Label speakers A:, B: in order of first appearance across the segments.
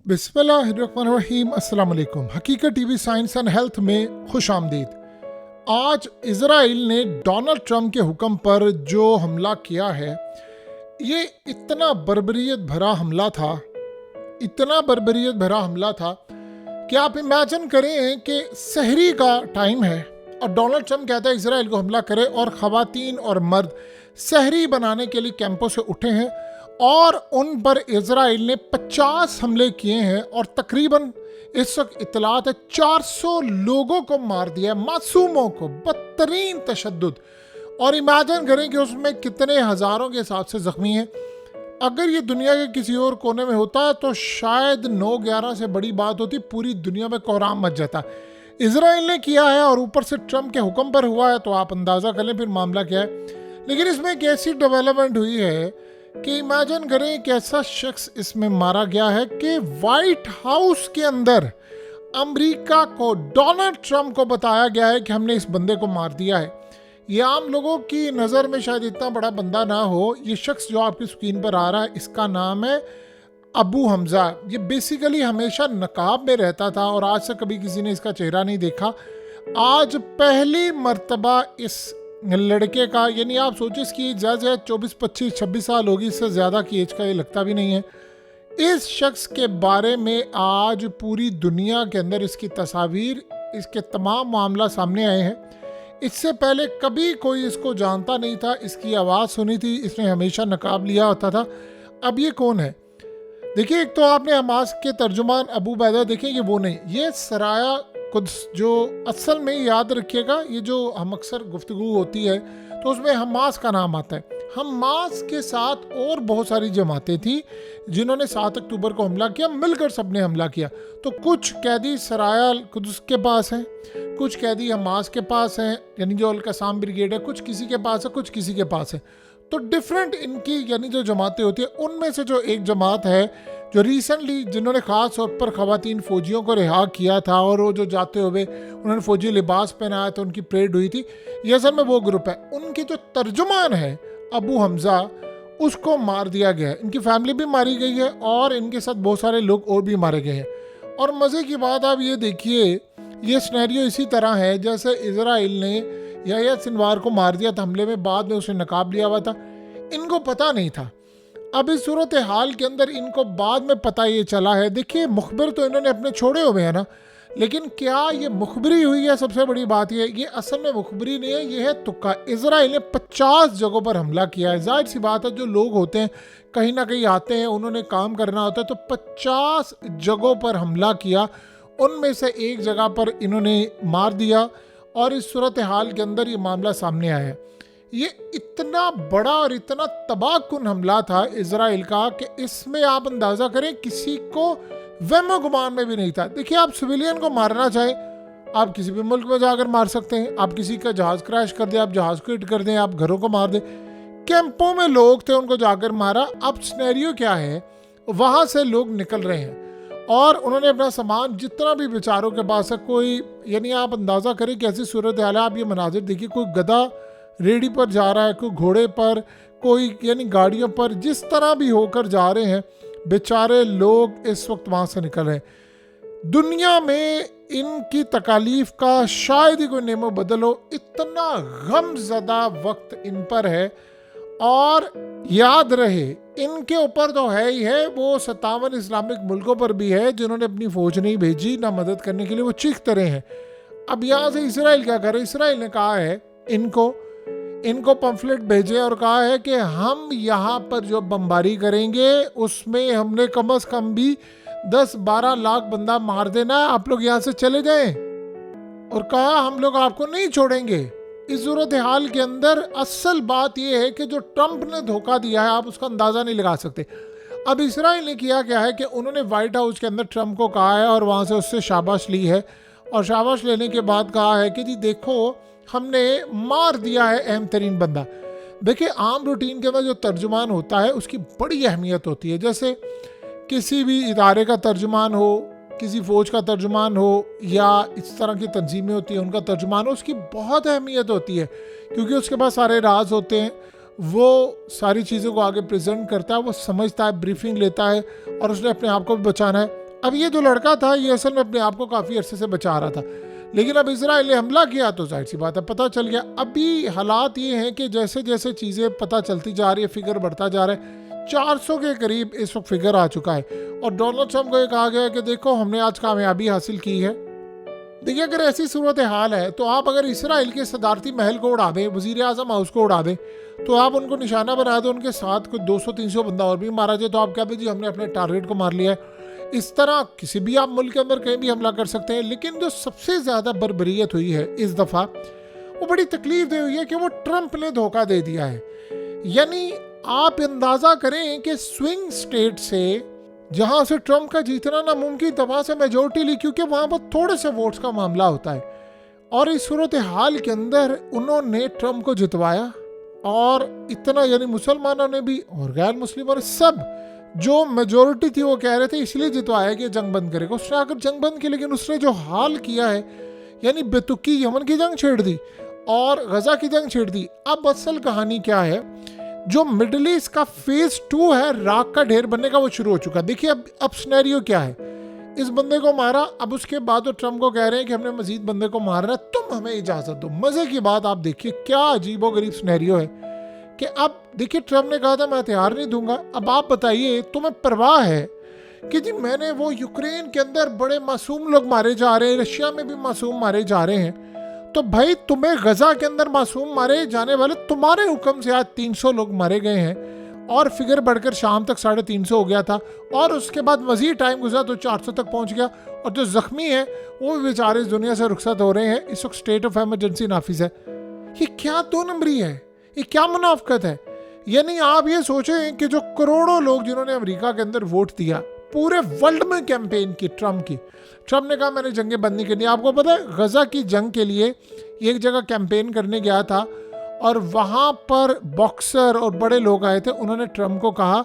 A: बिस्मिल्लाहिर्रहमानिर्रहीम। अस्सलाम वालेकुम। हकीकत टीवी साइंस एंड हेल्थ में खुश आमदीद। आज इजराइल ने डोनाल्ड ट्रंप के हुक्म पर जो हमला किया है, ये इतना बर्बरियत भरा हमला था, इतना बर्बरियत भरा हमला था कि आप इमेजिन करें कि सहरी का टाइम है और डोनाल्ड ट्रंप कहता है इजराइल को हमला करे, और ख़वातीन और मर्द सहरी बनाने के लिए कैंपों से उठे हैं और उन पर इजराइल ने 50 हमले किए हैं और तकरीबन इस वक्त इतलात है 400 लोगों को मार दिया, मासूमों को, बदतरीन तशद्दुद। और इमेजिन करें कि उसमें कितने हज़ारों के हिसाब से ज़ख्मी हैं। अगर ये दुनिया के किसी और कोने में होता तो शायद 9/11 से बड़ी बात होती, पूरी दुनिया में कोहराम मच जाता। इजराइल ने किया है और ऊपर से ट्रंप के हुक्म पर हुआ है, तो आप अंदाज़ा कर लें फिर मामला क्या है। लेकिन इसमें एक ऐसी डेवलपमेंट हुई है कि इमेजिन करें कि ऐसा शख्स इसमें मारा गया है कि वाइट हाउस के अंदर अमेरिका को, डोनाल्ड ट्रंप को बताया गया है कि हमने इस बंदे को मार दिया है। ये आम लोगों की नज़र में शायद इतना बड़ा बंदा ना हो। ये शख्स जो आपकी स्क्रीन पर आ रहा है, इसका नाम है अबू हमजा। ये बेसिकली हमेशा नकाब में रहता था और आज से कभी किसी ने इसका चेहरा नहीं देखा। आज पहली मर्तबा इस लड़के का, यानी आप सोचिए इसकी एज ज़्यादा 24, 25, 26 साल होगी, इससे ज़्यादा की एज का ये लगता भी नहीं है। इस शख्स के बारे में आज पूरी दुनिया के अंदर इसकी तस्वीर, इसके तमाम मामला सामने आए हैं। इससे पहले कभी कोई इसको जानता नहीं था, इसकी आवाज़ सुनी थी, इसने हमेशा नकाब लिया होता था। अब ये कौन है? देखिए, एक तो आपने हमास के तर्जुमान अबू बैदा देखें, ये वो नहीं, ये सराया कुद्स, जो असल में याद रखिएगा, ये जो हम अक्सर गुफ्तगू होती है तो उसमें हमास का नाम आता है। हमास के साथ और बहुत सारी जमातें थी जिन्होंने 7 अक्टूबर को हमला किया, मिलकर सबने हमला किया। तो कुछ कैदी सराया कुद्स के पास हैं, कुछ कैदी हमास के पास हैं, यानी जो अल-कसाम ब्रिगेड है, कुछ किसी के पास है, कुछ किसी के पास है। तो डिफरेंट इनकी यानी जो जमातें होती है, उनमें से जो एक जमात है जो रिसेंटली, जिन्होंने ख़ास तौर पर ख़वातीन फ़ौजियों को रिहा किया था और वो जो जाते हुए उन्होंने फ़ौजी लिबास पहनाया था, उनकी परेड हुई थी, ये असल में वो ग्रुप है। उनकी जो तर्जुमान है अबू हमज़ा, उसको मार दिया गया है। इनकी फैमिली भी मारी गई है और इनके साथ बहुत सारे लोग और भी मारे गए हैं। और मज़े की बात आप ये देखिए, ये सिनेरियो इसी तरह है जैसे इजराइल ने याह्या सिनवार को मार दिया था हमले में, बाद में उसने नकाब लिया हुआ था, इनको पता नहीं था। अब इस सूरत हाल के अंदर इनको बाद में पता ये चला है। देखिए, मुखबिर तो इन्होंने अपने छोड़े हुए हैं ना, लेकिन क्या ये मुखबरी हुई है? सबसे बड़ी बात ये असल में मुखबरी नहीं है, ये है तुक्का। इजराइल ने 50 जगहों पर हमला किया है। जाहिर सी बात है, जो लोग होते हैं कहीं ना कहीं आते हैं, उन्होंने काम करना होता है, तो 50 जगहों पर हमला किया, उनमें से एक जगह पर इन्होंने मार दिया और इस सूरत हाल के अंदर ये मामला सामने आया है। ये इतना बड़ा और इतना तबाहकुन हमला था इजराइल का कि इसमें आप अंदाज़ा करें किसी को वहमो गुमान में भी नहीं था। देखिए, आप सिविलियन को मारना चाहें, आप किसी भी मुल्क में जाकर मार सकते हैं। आप किसी का जहाज़ क्रैश कर दें, आप जहाज़ को हिट कर दें, आप घरों को मार दें। कैंपों में लोग थे, उनको जाकर मारा। अब सिनेरियो क्या है, वहाँ से लोग निकल रहे हैं और उन्होंने अपना सामान जितना भी बेचारों के पास है, कोई, यानी आप अंदाज़ा करें कैसी सूरत हाल है। आप ये मनाजिर देखिए, कोई गधा रेडी पर जा रहा है, कोई घोड़े पर, कोई यानी गाड़ियों पर, जिस तरह भी होकर जा रहे हैं, बेचारे लोग इस वक्त वहाँ से निकल रहे हैं। दुनिया में इनकी तकालीफ का शायद ही कोई नेमो बदल हो, इतना गमज़दा वक्त इन पर है। और याद रहे, इनके ऊपर तो है ही है, वो 57 इस्लामिक मुल्कों पर भी है जिन्होंने अपनी फ़ौज नहीं भेजी ना मदद करने के लिए, वो चीखते रहे हैं। अब यहाँ से इसराइल क्या करे? इसराइल ने कहा है इनको पम्फलेट भेजे और कहा है कि हम यहाँ पर जो बमबारी करेंगे उसमें हमने कम से कम भी 10-12 लाख बंदा मार देना है, आप लोग यहाँ से चले जाएं। और कहा हम लोग आपको नहीं छोड़ेंगे। इस सूरत हाल के अंदर असल बात यह है कि जो ट्रंप ने धोखा दिया है, आप उसका अंदाज़ा नहीं लगा सकते। अब इसराइल ने किया क्या है कि उन्होंने वाइट हाउस के अंदर ट्रंप को कहा है और वहाँ से उससे शाबाश ली है, और शाबाश लेने के बाद कहा है कि जी देखो, हमने मार दिया है अहम तरीन बंदा। देखिए, आम रूटीन के अंदर जो तर्जुमान होता है उसकी बड़ी अहमियत होती है। जैसे किसी भी इदारे का तर्जुमान हो, किसी फ़ौज का तर्जुमान हो, या इस तरह की तंजीमें होती हैं उनका तर्जुमान हो, उसकी बहुत अहमियत होती है क्योंकि उसके पास सारे राज होते हैं। वो सारी चीज़ों को आगे प्रेजेंट करता है, वो समझता है, ब्रीफिंग लेता है और उसने अपने आप को भी बचाना है। अब ये जो लड़का था ये असल में अपने आप को काफ़ी अरसे से बचा रहा था, लेकिन अब इजराइल ने हमला किया तो जाहिर सी बात है पता चल गया। अभी हालात ये हैं कि जैसे जैसे चीज़ें पता चलती जा रही है, फिगर बढ़ता जा रहा है, 400 के करीब इस वक्त फिगर आ चुका है। और डोनाल्ड ट्रंप को ये कहा गया है कि देखो हमने आज कामयाबी हासिल की है। देखिए अगर ऐसी सूरत हाल है तो आप अगर इसराइल के सदारती महल को उड़ा दें, वजीर आजम हाउस को उड़ा दें, तो आप उनको निशाना बना दें, उनके साथ कुछ 200-300 बंदा और भी मारा जाए, तो आप क्या जी हमने अपने टारगेट को मार लिया है। इस तरह किसी भी आप मुल्क के अंदर कहीं भी हमला कर सकते हैं। लेकिन जो सबसे ज़्यादा बर्बरियत हुई है इस दफ़ा, वो बड़ी तकलीफ दे हुई है कि वो ट्रंप ने धोखा दे दिया है। यानी आप अंदाज़ा करें कि स्विंग स्टेट से जहां से ट्रंप का जीतना नामुमकिन था वहां से मेजोरिटी ली, क्योंकि वहां पर थोड़े से वोट्स का मामला होता है। और इस सूरत हाल के अंदर उन्होंने ट्रंप को जितवाया, और इतना यानी मुसलमानों ने भी और गैर मुस्लिमों ने सब जो मेजोरिटी थी वो कह रहे थे इसलिए जितवाया कि जंग बंद करेगा। उसने आकर जंग बंद की, लेकिन उसने जो हाल किया है यानी बेतुकी यमन की जंग छेड़ दी और गजा की जंग छेड़ दी। अब असल कहानी क्या है, जो मिडल ईस्ट का फेज 2 है राख का ढेर बनने का, वो शुरू हो चुका है। देखिए अब सिनेरियो क्या है, इस बंदे को मारा, अब उसके बाद तो ट्रंप को कह रहे हैं कि हमने मजीद बंदे को मारना है, तुम हमें इजाजत दो। मजे की बात आप देखिए क्या अजीबो गरीब सिनेरियो है कि अब देखिए ट्रंप ने कहा था मैं हथियार नहीं दूंगा। अब आप बताइए तुम्हें परवाह है कि जी मैंने वो यूक्रेन के अंदर बड़े मासूम लोग मारे जा रहे हैं, रशिया में भी मासूम मारे जा रहे हैं, तो भाई तुम्हें गजा के अंदर मासूम मारे जाने वाले तुम्हारे हुक्म से आज 300 लोग मारे गए हैं, और फिगर बढ़कर शाम तक 350 हो गया था, और उसके बाद मजीद टाइम गुजरा तो 400 तक पहुंच गया, और जो जख्मी है वो भी बेचारे इस दुनिया से रुखसत हो रहे हैं। इस वक्त स्टेट ऑफ इमरजेंसी नाफिज है। ये क्या 2 नंबरी है, ये क्या मुनाफकत है। यानी आप ये सोचें कि जो करोड़ों लोग जिन्होंने अमेरिका के अंदर वोट दिया, पूरे वर्ल्ड में कैंपेन की ट्रंप ने कहा मैंने जंगें बंद नहीं करनी। आपको पता है गजा की जंग के लिए एक जगह कैंपेन करने गया था, और वहाँ पर बॉक्सर और बड़े लोग आए थे। उन्होंने ट्रंप को कहा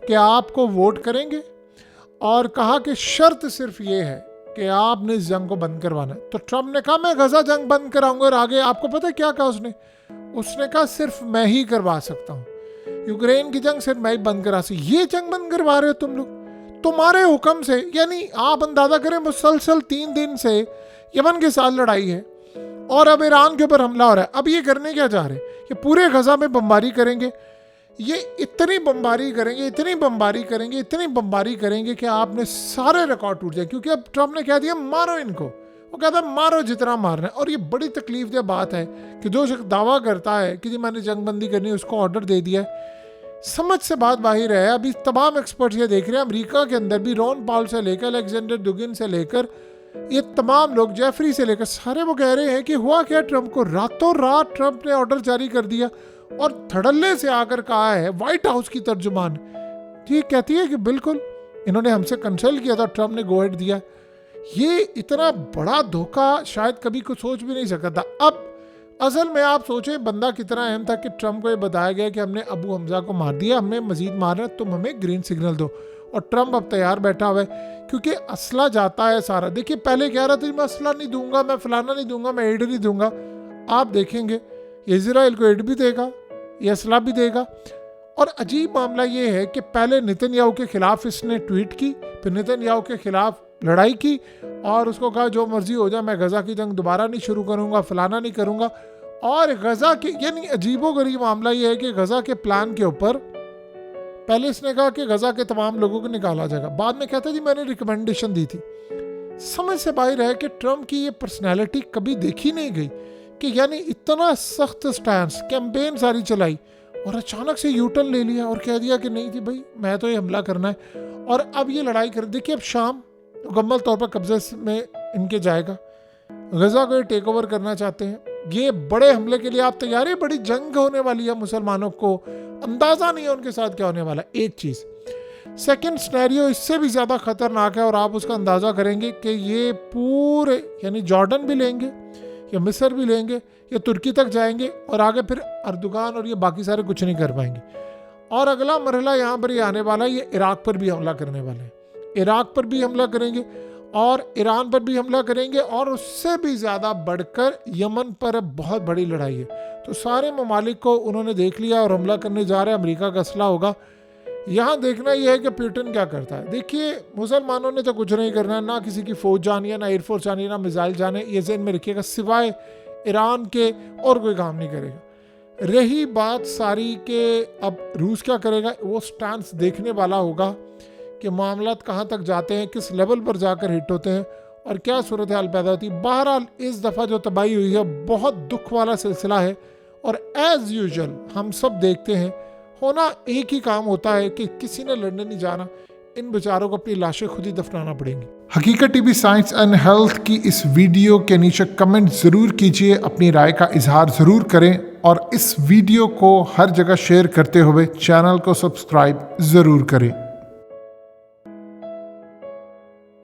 A: कि आपको वोट करेंगे, और कहा कि शर्त सिर्फ ये है कि आपने इस जंग को बंद करवाना है। तो ट्रंप ने कहा मैं गजा जंग बंद कराऊंगा, और आगे आपको पता है क्या कहा उसने कहा सिर्फ मैं ही करवा सकता हूँ, यूक्रेन की जंग सिर्फ मैं ही बंद करा सकता। ये जंग बंद करवा रहे हो तुम लोग तुम्हारे हुक्म से। यानी आप अंदाजा करें मुसलसल 3 दिन से यमन के साथ लड़ाई है, और अब ईरान के ऊपर हमला हो रहा है। अब ये करने क्या जा रहे हैं, ये पूरे गजा में बमबारी करेंगे, ये इतनी बमबारी करेंगे कि आपने सारे रिकॉर्ड टूट जाए। क्योंकि अब ट्रंप ने कह दिया मारो इनको, वो कहता है मारो जितना मारना है। और ये बड़ी तकलीफदेह बात है कि जो शख्स दावा करता है कि जी मैंने जंगबंदी करनी है, उसको ऑर्डर दे दिया है। समझ से बात बाहर है। अभी तमाम एक्सपर्ट्स ये देख रहे हैं अमेरिका के अंदर भी, रॉन पॉल से लेकर अलेक्जेंडर दुगिन से लेकर ये तमाम लोग, जेफरी से लेकर, सारे वो कह रहे हैं कि हुआ क्या ट्रंप को, रातों रात ट्रंप ने ऑर्डर जारी कर दिया और धड़ल्ले से आकर कहा है। व्हाइट हाउस की तर्जुमान ठीक कहती है कि बिल्कुल इन्होंने हमसे कंसल्ट किया था, ट्रंप ने गो हेड दिया। ये इतना बड़ा धोखा शायद कभी कुछ सोच भी नहीं सकता था। अब असल में आप सोचें बंदा कितना अहम था कि ट्रंप को ये बताया गया कि हमने अबू हमजा को मार दिया, हमने मजीद मारना, तुम हमें ग्रीन सिग्नल दो। और ट्रंप अब तैयार बैठा हुआ है क्योंकि असला जाता है सारा। देखिए पहले कह रहा था मैं असला नहीं दूंगा, मैं फलाना नहीं दूंगा, मैं एड नहीं दूंगा। आप देखेंगे ये इजराइल को एड भी देगा, ये असला भी देगा। और अजीब मामला ये है कि पहले नेतन्याहू के खिलाफ इसने ट्वीट की, फिर नेतन्याहू के खिलाफ लड़ाई की और उसको कहा जो मर्जी हो जाए, मैं गजा की जंग दोबारा नहीं शुरू करूंगा, फलाना नहीं करूंगा। और गजा के यानी अजीबोगरीब मामला ये है कि गजा के प्लान के ऊपर पहले इसने कहा कि गजा के तमाम लोगों को निकाला जाएगा, बाद में कहता जी मैंने रिकमेंडेशन दी थी। समझ से बाहर है कि ट्रंप की ये पर्सनैलिटी कभी देखी नहीं गई कि यानी इतना सख्त स्टैंस, कैंपेन सारी चलाई और अचानक से यूटर्न ले लिया और कह दिया कि नहीं थी भाई मैं तो ये हमला करना है। और अब ये लड़ाई कर, देखिए अब शाम मुकम्मल तौर पर कब्जे में इनके जाएगा, गजा को टेक ओवर करना चाहते हैं। ये बड़े हमले के लिए आप तैयार है, बड़ी जंग होने वाली है, मुसलमानों को अंदाजा नहीं है उनके साथ क्या होने वाला। एक चीज़, सेकंड सिनेरियो इससे भी ज़्यादा खतरनाक है और आप उसका अंदाज़ा करेंगे कि ये पूरे यानी जॉर्डन भी लेंगे या मिस्र भी लेंगे या तुर्की तक जाएंगे और आगे फिर अर्दुगान और ये बाकी सारे कुछ नहीं कर पाएंगे। और अगला मरहला यहाँ पर ये आने वाला है, ये इराक पर भी हमला करने वाले हैं। इराक पर भी हमला करेंगे और ईरान पर भी हमला करेंगे और उससे भी ज़्यादा बढ़कर यमन पर बहुत बड़ी लड़ाई है। तो सारे ममालिक को उन्होंने देख लिया और हमला करने जा रहे हैं। अमेरिका का असला होगा, यहाँ देखना यह है कि पुतिन क्या करता है। देखिए, मुसलमानों ने तो कुछ नहीं करना है, ना किसी की फौज जानी है, ना एयरफोर्स जानी है, ना मिसाइल जाने, ये ज़हन में रखिएगा, सिवाय ईरान के और कोई काम नहीं करेगा। रही बात सारी के अब रूस क्या करेगा, वो स्टांस देखने वाला होगा कि मामलात कहाँ तक जाते हैं, किस लेवल पर जाकर हिट होते हैं और क्या सूरत हाल पैदा होती है। बहरहाल इस दफ़ा जो तबाही हुई है बहुत दुख वाला सिलसिला है और एज़ यूजुअल हम सब देखते हैं, होना एक ही काम होता है कि किसी ने लड़ने नहीं जाना, इन बेचारों को अपनी लाशें खुद ही दफनाना पड़ेंगी। हकीकत टीवी साइंस एंड हेल्थ की इस वीडियो के नीचे कमेंट ज़रूर कीजिए, अपनी राय का इजहार ज़रूर करें और इस वीडियो को हर जगह शेयर करते हुए चैनल को सब्सक्राइब ज़रूर करें।